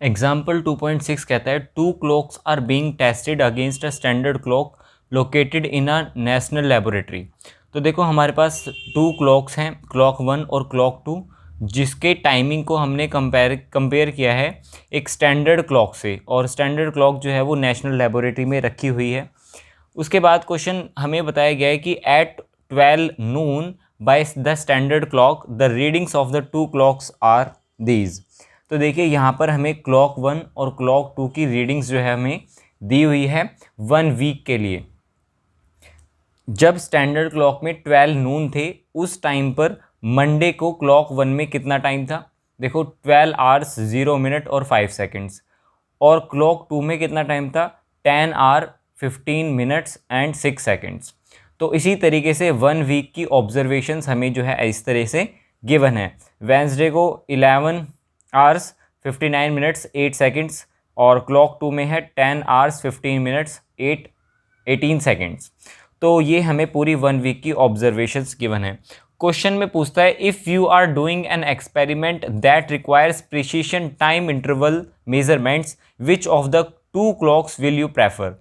Example 2.6 कहता है two clocks are being tested against a standard clock located in a national laboratory. तो देखो हमारे पास टू क्लॉक्स हैं, क्लॉक 1 और क्लॉक 2, जिसके टाइमिंग को हमने कंपेयर किया है एक स्टैंडर्ड क्लॉक से, और स्टैंडर्ड क्लॉक जो है वो नेशनल लेबोरेटरी में रखी हुई है। उसके बाद क्वेश्चन हमें बताया गया है कि at 12 noon by the standard clock the readings of the two clocks are these. तो देखिए यहाँ पर हमें क्लॉक 1 और क्लॉक 2 की रीडिंग्स जो है हमें दी हुई है 1 वीक के लिए। जब स्टैंडर्ड क्लॉक में 12 नून थे उस टाइम पर मंडे को क्लॉक 1 में कितना टाइम था, देखो 12 आवर्स 0 मिनट और 5 सेकेंड्स, और क्लॉक 2 में कितना टाइम था 10 आवर 15 मिनट्स एंड 6 सेकेंड्स। तो इसी तरीके से 1 वीक की ऑब्जर्वेशंस हमें जो है इस तरह से गिवन है। वेंसडे को 11 आवर्स 59 मिनट्स 8 सेकेंड्स, और क्लॉक 2 में है 10 आवर्स 15 मिनट्स 18 सेकेंड्स। तो ये हमें पूरी 1 वीक की ऑब्जर्वेशंस गिवन है। क्वेश्चन में पूछता है if you are doing an experiment that requires precision time interval measurements which of the two clocks will you prefer.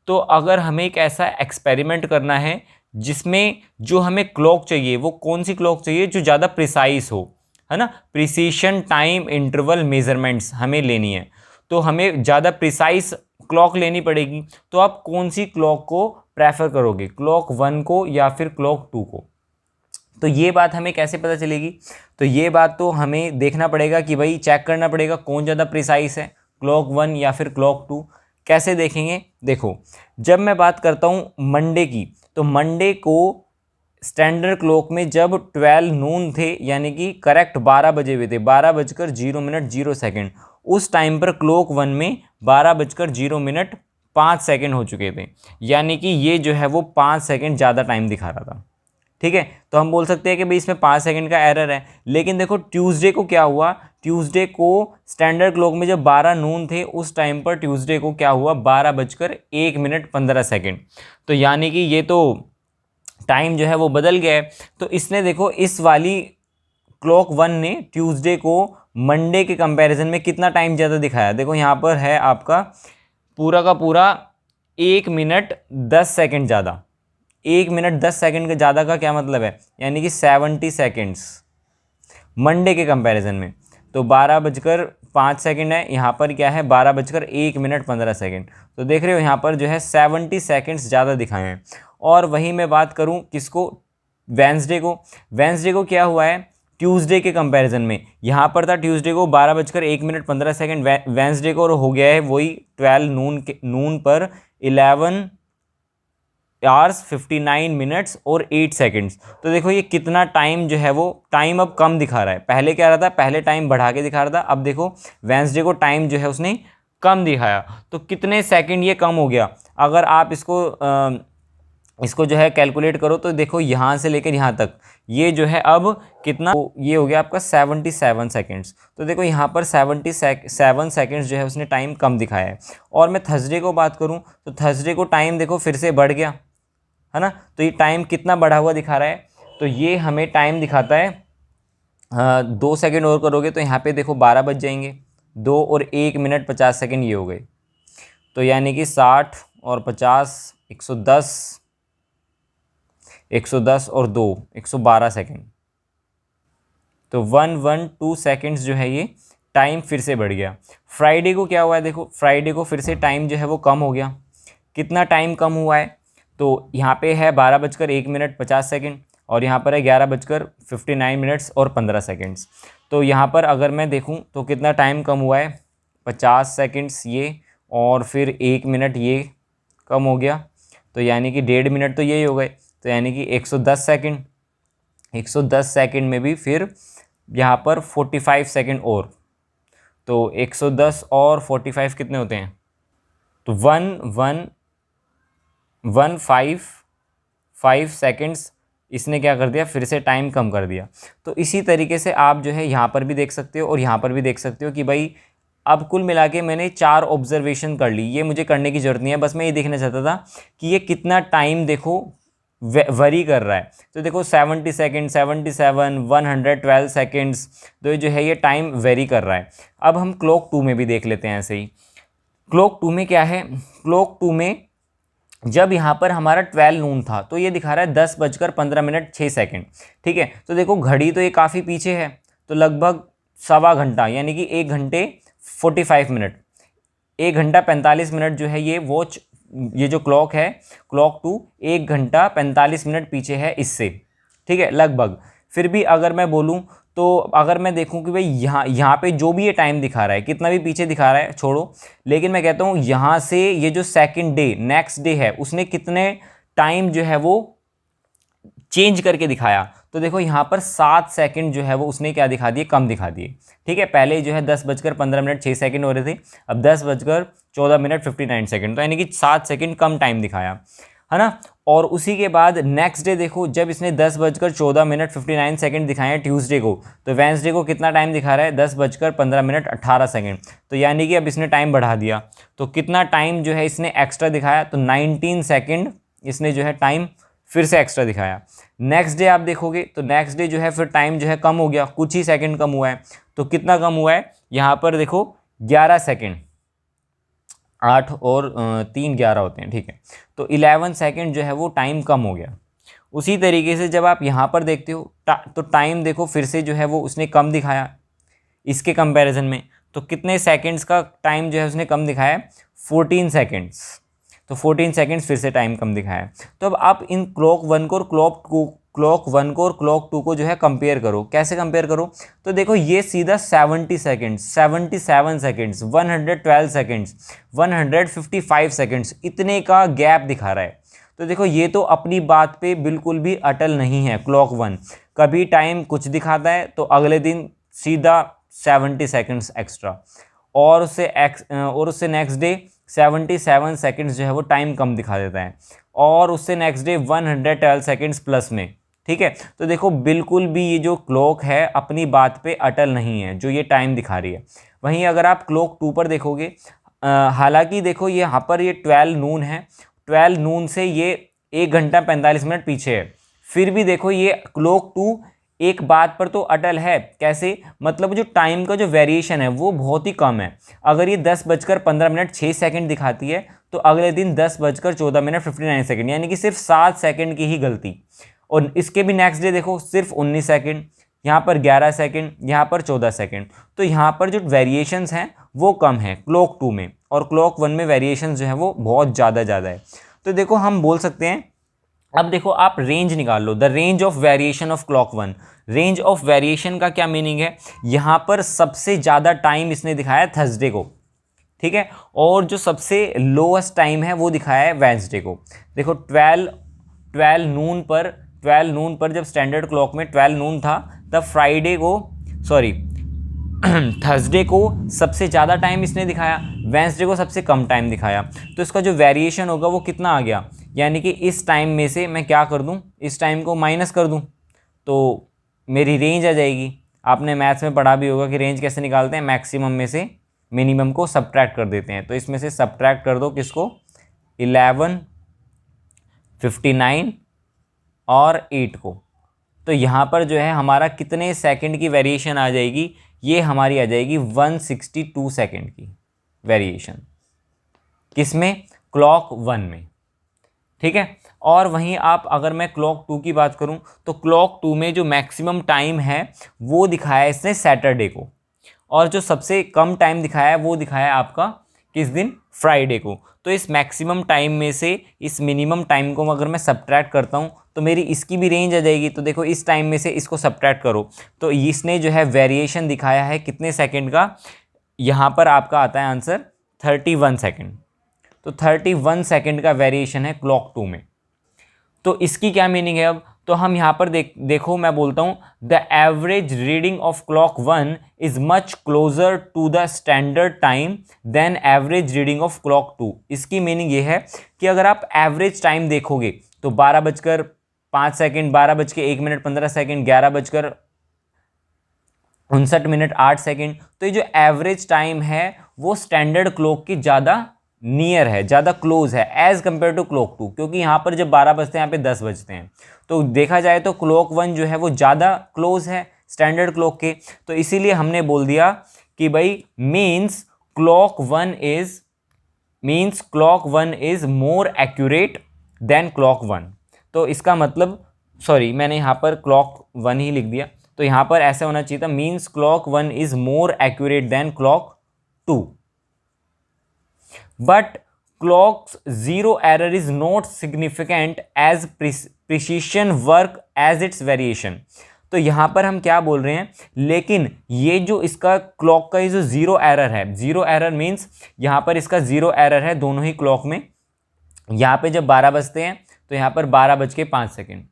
तो अगर हमें एक ऐसा एक्सपेरिमेंट करना है जिसमें जो हमें क्लॉक चाहिए वो कौन सी क्लॉक चाहिए जो ज़्यादा प्रिसाइज हो, है ना, प्रिसीशन टाइम इंटरवल मेजरमेंट्स हमें लेनी है, तो हमें ज़्यादा प्रिसाइज क्लॉक लेनी पड़ेगी। तो आप कौन सी क्लॉक को प्रेफर करोगे, क्लॉक 1 को या फिर क्लॉक 2 को? तो ये बात हमें कैसे पता चलेगी? तो ये बात तो हमें देखना पड़ेगा कि भाई चेक करना पड़ेगा कौन ज़्यादा प्रिसाइज है, क्लॉक 1 या फिर क्लॉक 2। कैसे देखेंगे? देखो जब मैं बात करता हूँ मंडे की, तो मंडे को स्टैंडर्ड क्लॉक में जब 12 नून थे यानी कि करेक्ट 12 बजे हुए थे, 12 बजकर 0 मिनट 0 सेकेंड, उस टाइम पर क्लॉक 1 में 12 बजकर 0 मिनट 5 सेकेंड हो चुके थे, यानी कि ये जो है वो 5 सेकेंड ज़्यादा टाइम दिखा रहा था। ठीक है, तो हम बोल सकते हैं कि भाई इसमें 5 सेकंड का एरर है। लेकिन देखो ट्यूसडे को क्या हुआ, ट्यूसडे को स्टैंडर्ड क्लॉक में जब 12 नून थे उस टाइम पर ट्यूसडे को क्या हुआ 12 बजकर 1 मिनट 15 सेकेंड। तो यानी कि ये तो टाइम जो है वो बदल गया है। तो इसने देखो इस वाली क्लॉक 1 ने ट्यूसडे को मंडे के कंपैरिजन में कितना टाइम ज़्यादा दिखाया। देखो यहाँ पर है आपका पूरा का पूरा 1 मिनट 10 सेकेंड ज़्यादा। 1 मिनट 10 सेकेंड का ज़्यादा का क्या मतलब है, यानी कि 70 सेकेंड्स मंडे के कंपैरिजन में। तो 12 बजकर 5 सेकेंड है, यहाँ पर क्या है 12 बजकर 1 मिनट 15 सेकेंड। तो देख रहे हो यहाँ पर जो है 70 सेकेंड्स ज़्यादा दिखाए हैं। और वहीं मैं बात करूँ किसको, वेंसडे को। वेंसडे को क्या हुआ है ट्यूसडे के कंपैरिजन में, यहाँ पर था ट्यूसडे को 12 बजकर 1 मिनट 15 सेकेंड, वेंसडे को हो गया है वही 12 नून पर 11 आवर्स 59 मिनट्स और 8 सेकेंड्स। तो देखो ये कितना टाइम जो है वो टाइम अब कम दिखा रहा है। पहले क्या रहा था, पहले टाइम बढ़ा के दिखा रहा था, अब देखो वेंसडे को टाइम जो है उसने कम दिखाया। तो कितने सेकंड ये कम हो गया? अगर आप इसको जो है कैलकुलेट करो तो देखो यहाँ से लेकर यहाँ तक ये जो है अब कितना, ये हो गया आपका 77 सेकेंड्स। तो देखो यहाँ पर 77 सेकेंड्स जो है उसने टाइम कम दिखाया है। और मैं थर्सडे को बात करूँ तो थर्सडे को टाइम देखो फिर से बढ़ गया, है ना। तो ये टाइम कितना बढ़ा हुआ दिखा रहा है, तो ये हमें टाइम दिखाता है 2 सेकेंड और करोगे तो यहाँ पे देखो 12 बज जाएंगे, 2 और 1 मिनट 50 सेकेंड ये हो गए। तो यानी कि 60 और 50 110 और 2 112 सेकेंड। तो 112 सेकेंड्स जो है ये टाइम फिर से बढ़ गया। फ्राइडे को क्या हुआ है, देखो फ्राइडे को फिर से टाइम जो है वो कम हो गया। कितना टाइम कम हुआ है, तो यहाँ पे है 12 बजकर 1 मिनट 50 सेकेंड, और यहाँ पर है 11 बजकर 59 मिनट्स और 15 सेकेंड्स। तो यहाँ पर अगर मैं देखूँ तो कितना टाइम कम हुआ है, 50 सेकेंड्स ये, और फिर 1 मिनट ये कम हो गया, तो यानी कि 1.5 मिनट तो यही हो गए। तो यानी कि 110 सेकेंड, 110 सेकेंड में भी फिर यहाँ पर 45 सेकेंड और, तो 110 और 45 कितने होते हैं, तो 115 सेकेंड्स इसने क्या कर दिया, फिर से टाइम कम कर दिया। तो इसी तरीके से आप जो है यहाँ पर भी देख सकते हो और यहाँ पर भी देख सकते हो कि भाई अब कुल मिला के मैंने 4 ऑब्जर्वेशन कर ली। ये मुझे करने की ज़रूरत नहीं है, बस मैं ये देखना चाहता था कि ये कितना टाइम देखो वरी कर रहा है। तो देखो 70 सेकेंड, 77, 112 सेकेंड्स, तो ये जो है ये टाइम वेरी कर रहा है। अब हम क्लॉक 2 में भी देख लेते हैं ऐसे ही। क्लॉक 2 में क्या है, क्लॉक 2 में जब यहाँ पर हमारा 12 नून था तो ये दिखा रहा है 10:15 6 सेकेंड। ठीक है, तो देखो घड़ी तो ये काफ़ी पीछे है, तो लगभग सवा घंटा यानी कि 1 घंटे 45 मिनट, 1 घंटा 45 मिनट जो है ये वॉच, ये जो क्लॉक है क्लॉक 2 1 घंटा 45 मिनट पीछे है इससे। ठीक है, लगभग। फिर भी अगर मैं बोलूँ तो अगर मैं देखूं कि भाई यहाँ पे जो भी ये टाइम दिखा रहा है, कितना भी पीछे दिखा रहा है छोड़ो, लेकिन मैं कहता हूँ यहाँ से ये जो सेकंड डे नेक्स्ट डे है उसने कितने टाइम जो है वो चेंज करके दिखाया। तो देखो यहाँ पर 7 सेकंड जो है वो उसने क्या दिखा दिए, कम दिखा दिए। ठीक है, पहले जो है 10:15 6 सेकंड हो रहे थे, अब 10:14 59 सेकंड, तो यानी कि 7 सेकंड कम टाइम दिखाया, है ना। और उसी के बाद नेक्स्ट डे देखो, जब इसने 10:14 59 सेकंड दिखाए हैं ट्यूसडे को, तो वेंसडे को कितना टाइम दिखा रहा है, 10:15 18 सेकंड। तो यानी कि अब इसने टाइम बढ़ा दिया, तो कितना टाइम जो है इसने एक्स्ट्रा दिखाया, तो 19 सेकंड इसने जो है टाइम फिर से एक्स्ट्रा दिखाया। नेक्स्ट डे आप देखोगे तो नेक्स्ट डे जो है फिर टाइम जो है कम हो गया, कुछ ही सेकंड कम हुआ है। तो कितना कम हुआ है, यहाँ पर देखो 11 सेकंड, 8 और 3 11 होते हैं। ठीक है, तो 11 सेकंड जो है वो टाइम कम हो गया। उसी तरीके से जब आप यहाँ पर देखते हो तो टाइम देखो फिर से जो है वो उसने कम दिखाया इसके कंपैरिजन में। तो कितने सेकंड्स का टाइम जो है उसने कम दिखाया है, 14 सेकंड्स। तो 14 सेकंड्स फिर से टाइम कम दिखाया। तो अब आप इन क्लॉक 1 को और क्लॉक 2 को जो है कंपेयर करो। कैसे कंपेयर करो, तो देखो ये सीधा 70 सेकंड्स, 77 सेकंड्स, 112 सेकंड्स, 155 सेकंड्स, इतने का गैप दिखा रहा है। तो देखो ये तो अपनी बात पे बिल्कुल भी अटल नहीं है। क्लॉक 1 कभी टाइम कुछ दिखाता है तो अगले दिन सीधा 70 सेकंड्स एक्स्ट्रा, और उससे नेक्स्ट डे 77 सेकंड्स जो है वो टाइम कम दिखा देता है, और उससे नेक्स्ट डे 112 सेकंड्स प्लस में। ठीक है, तो देखो बिल्कुल भी ये जो क्लॉक है अपनी बात पे अटल नहीं है जो ये टाइम दिखा रही है। वहीं अगर आप क्लॉक 2 पर देखोगे, हालांकि देखो ये यहाँ पर ये 12 नून है, 12 नून से ये 1 घंटा 45 मिनट पीछे है, फिर भी देखो ये क्लॉक 2 एक बात पर तो अटल है। कैसे, मतलब जो टाइम का जो वेरिएशन है वो बहुत ही कम है। अगर ये 10:15 6 सेकंड दिखाती है तो अगले दिन 10:14 59 सेकंड, यानी कि सिर्फ 7 सेकंड की ही गलती। और इसके भी नेक्स्ट डे देखो सिर्फ 19 सेकंड, यहाँ पर 11 सेकंड, यहाँ पर 14 सेकंड। तो यहाँ पर जो वेरिएशंस हैं वो कम है क्लॉक 2 में, और क्लॉक 1 में वेरिएशंस जो है वो बहुत ज़्यादा है। तो देखो हम बोल सकते हैं, अब देखो आप रेंज निकाल लो, the range of variation of clock 1। Range of variation का क्या मीनिंग है, यहाँ पर सबसे ज़्यादा टाइम इसने दिखाया थर्सडे को। ठीक है, और जो सबसे लोएस्ट टाइम है वो दिखाया है वेंसडे को। देखो 12 नून पर जब स्टैंडर्ड क्लॉक में 12 नून था, तब थर्सडे को सबसे ज़्यादा टाइम इसने दिखाया, वेंसडे को सबसे कम टाइम दिखाया। तो इसका जो वेरिएशन होगा वो कितना आ गया, यानी कि इस टाइम में से मैं क्या कर दूं, इस टाइम को माइनस कर दूं तो मेरी रेंज आ जाएगी। आपने मैथ्स में पढ़ा भी होगा कि रेंज कैसे निकालते हैं, मैक्सिमम में से मिनिमम को सब्ट्रैक्ट कर देते हैं। तो इसमें से सब्ट्रैक्ट कर दो किसको, 11, 59 और 8 को। तो यहाँ पर जो है हमारा कितने सेकंड की वेरिएशन आ जाएगी, ये हमारी आ जाएगी 162 सेकंड की वेरिएशन। किसमें, क्लॉक 1 में। ठीक है, और वहीं आप अगर मैं क्लॉक 2 की बात करूं तो क्लॉक 2 में जो मैक्सिमम टाइम है वो दिखाया है इसने सैटरडे को, और जो सबसे कम टाइम दिखाया है वो दिखाया है आपका किस दिन, फ्राइडे को। तो इस मैक्सिमम टाइम में से इस मिनिमम टाइम को अगर मैं सब्ट्रैक्ट करता हूं तो मेरी इसकी भी रेंज आ जाएगी। तो देखो इस टाइम में से इसको सब्ट्रैक्ट करो, तो इसने जो है वेरिएशन दिखाया है कितने सेकंड का, यहाँ पर आपका आता है आंसर 31 सेकंड। तो 31 सेकंड का वेरिएशन है क्लॉक 2 में। तो इसकी क्या मीनिंग है अब, तो हम यहाँ पर देखो मैं बोलता हूँ, the average reading of clock 1 is much closer to the standard time than average reading of clock 2। इसकी मीनिंग ये है कि अगर आप एवरेज टाइम देखोगे तो 12:05, 12:01 15 सेकंड, 11:59 8 सेकंड। तो ये जो एवरेज टाइम है वो स्टैंडर्ड क्लॉक की ज़्यादा नियर है, ज़्यादा क्लोज है एज़ कम्पेयर टू क्लॉक 2, क्योंकि यहाँ पर जब 12 बजते हैं यहाँ पे 10 बजते हैं, तो देखा जाए तो क्लॉक 1 जो है वो ज़्यादा क्लोज है स्टैंडर्ड क्लॉक के। तो इसीलिए हमने बोल दिया कि भाई means clock 1 is more accurate than clock 1। तो इसका मतलब, सॉरी मैंने यहाँ पर क्लॉक 1 ही लिख दिया, तो यहाँ पर ऐसा होना चाहिए था means clock 1 is more accurate than clock 2। But clocks zero error is not significant as precision work as its variation. तो यहाँ पर हम क्या बोल रहे हैं, लेकिन ये जो इसका क्लॉक का ये जो जीरो एरर है, जीरो एरर मीन्स यहाँ पर इसका जीरो एरर है दोनों ही क्लॉक में। यहाँ पे जब 12 बजते हैं तो यहाँ पर 12:05,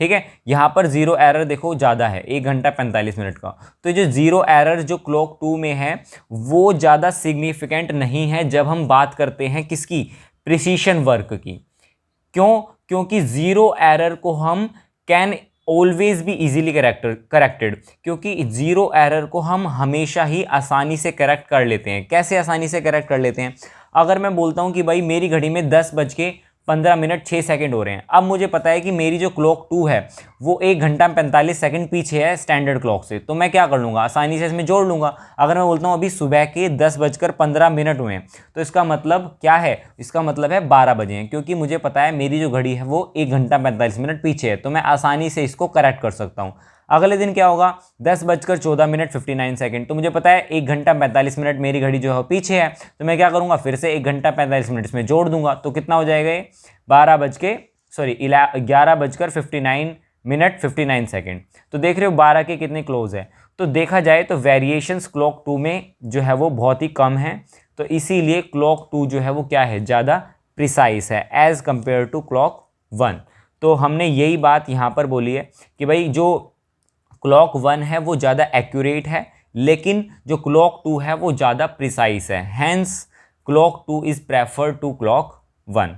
ठीक है। यहाँ पर जीरो एरर देखो ज़्यादा है, 1 घंटा 45 मिनट का। तो जो जीरो एरर जो क्लॉक 2 में है वो ज़्यादा सिग्निफिकेंट नहीं है जब हम बात करते हैं किसकी, प्रिसीशन वर्क की। क्यों? क्योंकि जीरो एरर को हम कैन ऑलवेज भी इजीली करेक्टेड, क्योंकि जीरो एरर को हम हमेशा ही आसानी से करेक्ट कर लेते हैं। कैसे आसानी से करेक्ट कर लेते हैं? अगर मैं बोलता हूं कि भाई मेरी घड़ी में 10:15 हो रहे हैं, अब मुझे पता है कि मेरी जो क्लॉक 2 है वो 1 घंटा 45 सेकंड पीछे है स्टैंडर्ड क्लॉक से, तो मैं क्या कर लूँगा, आसानी से इसमें जोड़ लूँगा। अगर मैं बोलता हूँ अभी सुबह के 10:15 हुए हैं, तो इसका मतलब क्या है, इसका मतलब है 12 बजे हैं, क्योंकि मुझे पता है मेरी जो घड़ी है वो 1 घंटा 45 मिनट पीछे है, तो मैं आसानी से इसको करेक्ट कर सकता हूँ। अगले दिन क्या होगा, 10:14 59, तो मुझे पता है 1 घंटा 45 मिनट मेरी घड़ी जो है पीछे है, तो मैं क्या करूँगा, फिर से 1 घंटा 45 मिनट इसमें जोड़ दूंगा, तो कितना हो जाएगा ये 11:59 तो देख रहे हो 12 के कितने क्लोज है। तो देखा जाए तो वेरिएशंस क्लॉक 2 में जो है वो बहुत ही कम है, तो इसीलिए क्लॉक 2 जो है वो क्या है, ज़्यादा प्रिसाइज है एज़ कंपेयर टू क्लॉक 1। तो हमने यही बात यहाँ पर बोली है कि भाई जो क्लॉक 1 है वो ज़्यादा एक्यूरेट है, लेकिन जो क्लॉक 2 है वो ज़्यादा प्रिसाइज है, hence clock 2 is preferred to clock 1।